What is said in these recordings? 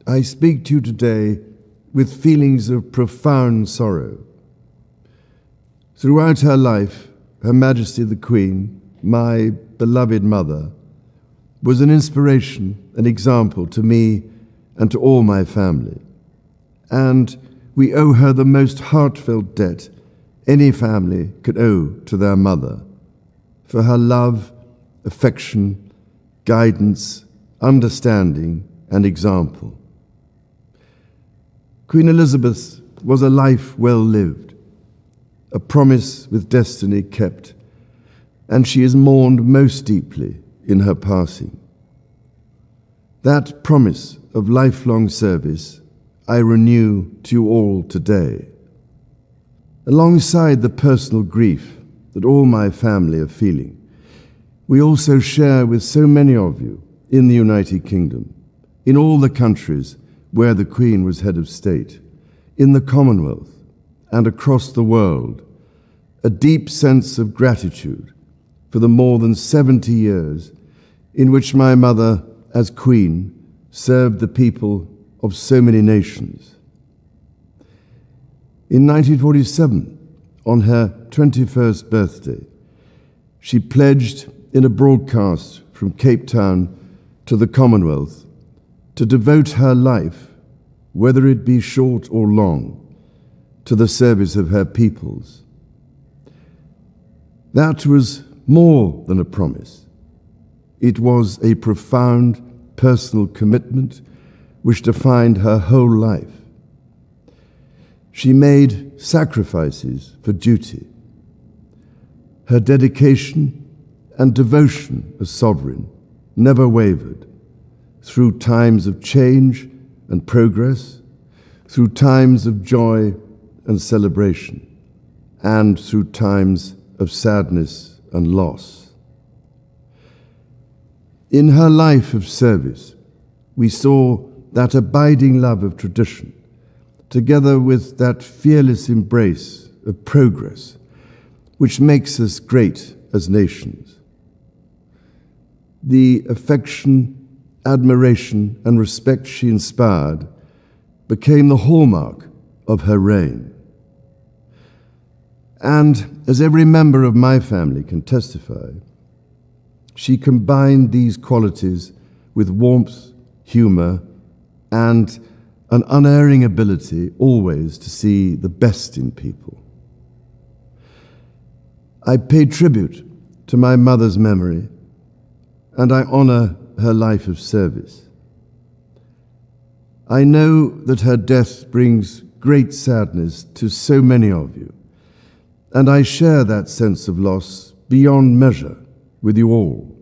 I speak to you today with feelings of profound sorrow. Throughout her life, Her Majesty the Queen, my beloved mother, was an inspiration, an example to me and to all my family. And we owe her the most heartfelt debt any family could owe to their mother, for her love, affection, guidance, understanding, and example. Queen Elizabeth was a life well lived, a promise with destiny kept, and she is mourned most deeply in her passing. That promise of lifelong service I renew to you all today. Alongside the personal grief that all my family are feeling, we also share with so many of you in the United Kingdom, in all the countries where the Queen was head of state, in the Commonwealth and across the world, a deep sense of gratitude for the more than 70 years in which my mother, as Queen, served the people of so many nations. In 1947, on her 21st birthday, she pledged in a broadcast from Cape Town to the Commonwealth to devote her life, whether it be short or long, to the service of her peoples. That was more than a promise. It was a profound personal commitment which defined her whole life. She made sacrifices for duty. Her dedication and devotion as sovereign never wavered, through times of change and progress, through times of joy and celebration, and through times of sadness and loss. In her life of service, we saw that abiding love of tradition, together with that fearless embrace of progress, which makes us great as nations. The affection, admiration, and respect she inspired became the hallmark of her reign. And as every member of my family can testify, she combined these qualities with warmth, humor, and an unerring ability always to see the best in people. I pay tribute to my mother's memory, and I honor her life of service. I know that her death brings great sadness to so many of you, and I share that sense of loss beyond measure with you all.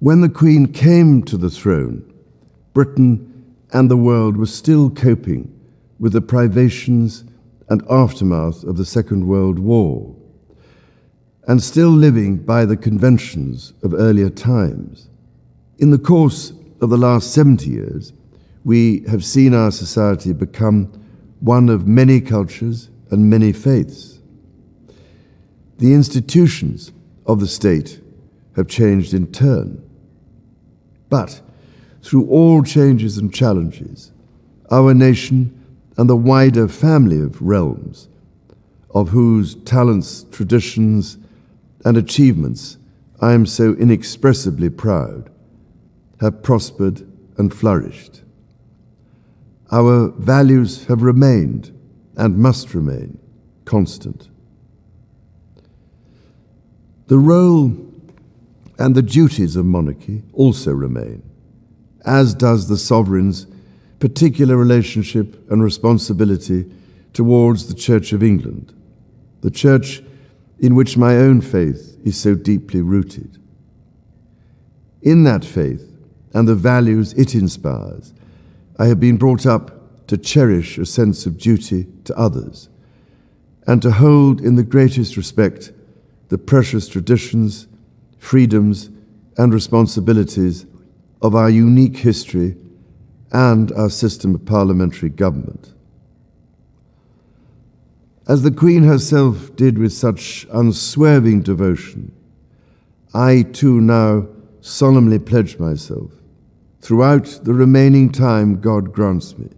When the Queen came to the throne, Britain and the world were still coping with the privations and aftermath of the Second World War, and still living by the conventions of earlier times. In the course of the last 70 years, we have seen our society become one of many cultures and many faiths. The institutions of the state have changed in turn. But through all changes and challenges, our nation and the wider family of realms, of whose talents, traditions, and achievements I am so inexpressibly proud, have prospered and flourished. Our values have remained and must remain constant. The role and the duties of monarchy also remain, as does the sovereign's particular relationship and responsibility towards the Church of England, the church in which my own faith is so deeply rooted. In that faith and the values it inspires, I have been brought up to cherish a sense of duty to others and to hold in the greatest respect the precious traditions, freedoms, and responsibilities of our unique history and our system of parliamentary government. As the Queen herself did with such unswerving devotion, I too now solemnly pledge myself throughout the remaining time God grants me,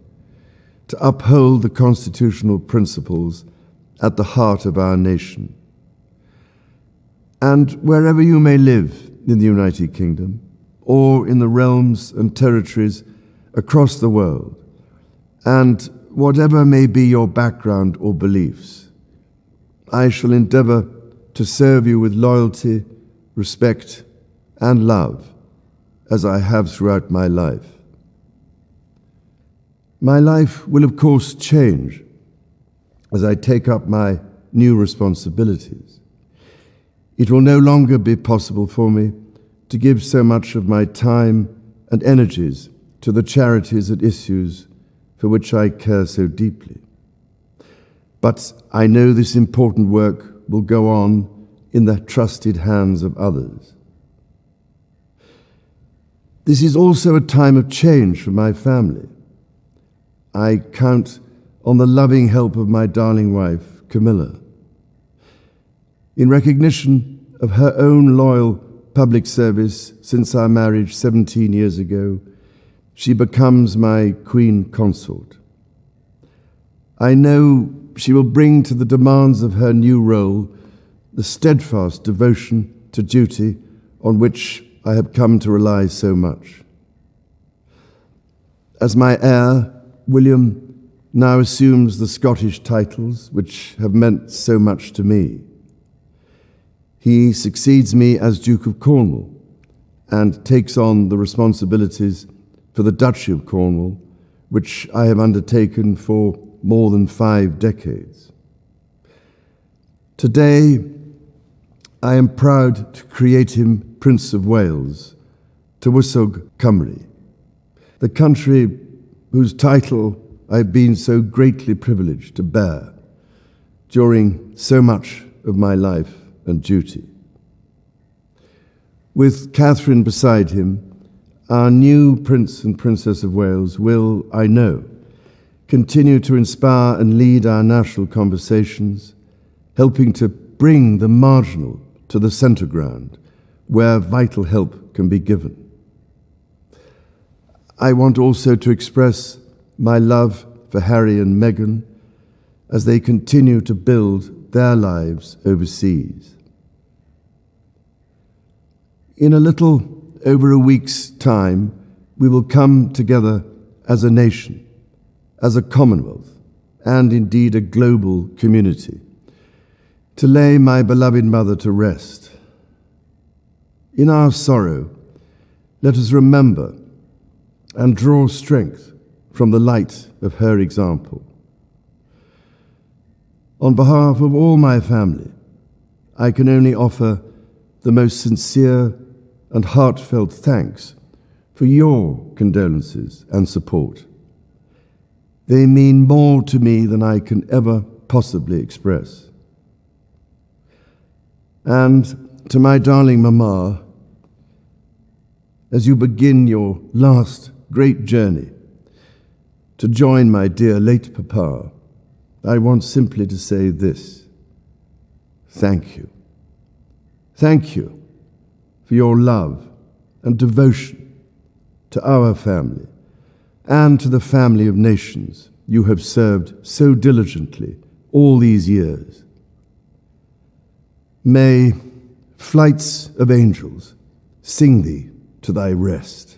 to uphold the constitutional principles at the heart of our nation. And wherever you may live in the United Kingdom, or in the realms and territories across the world, and whatever may be your background or beliefs, I shall endeavor to serve you with loyalty, respect, and love, as I have throughout my life. My life will, of course, change as I take up my new responsibilities. It will no longer be possible for me to give so much of my time and energies to the charities and issues for which I care so deeply. But I know this important work will go on in the trusted hands of others. This is also a time of change for my family. I count on the loving help of my darling wife, Camilla. In recognition of her own loyal public service since our marriage 17 years ago, she becomes my Queen Consort. I know she will bring to the demands of her new role the steadfast devotion to duty on which I have come to rely so much. As my heir, William now assumes the Scottish titles which have meant so much to me. He succeeds me as Duke of Cornwall and takes on the responsibilities for the Duchy of Cornwall, which I have undertaken for more than 5 decades. Today, I am proud to create him Prince of Wales, Tywysog Cymru, the country whose title I have been so greatly privileged to bear during so much of my life and duty. With Catherine beside him, our new Prince and Princess of Wales will, I know, continue to inspire and lead our national conversations, helping to bring the marginal to the centre ground, where vital help can be given. I want also to express my love for Harry and Meghan as they continue to build their lives overseas. In a little over a week's time, we will come together as a nation, as a Commonwealth, and indeed a global community, to lay my beloved mother to rest. In our sorrow, let us remember and draw strength from the light of her example. On behalf of all my family, I can only offer the most sincere and heartfelt thanks for your condolences and support. They mean more to me than I can ever possibly express. And to my darling Mama, as you begin your last great journey to join my dear late Papa, I want simply to say this: thank you. Thank you for your love and devotion to our family and to the family of nations you have served so diligently all these years. May flights of angels sing thee to thy rest.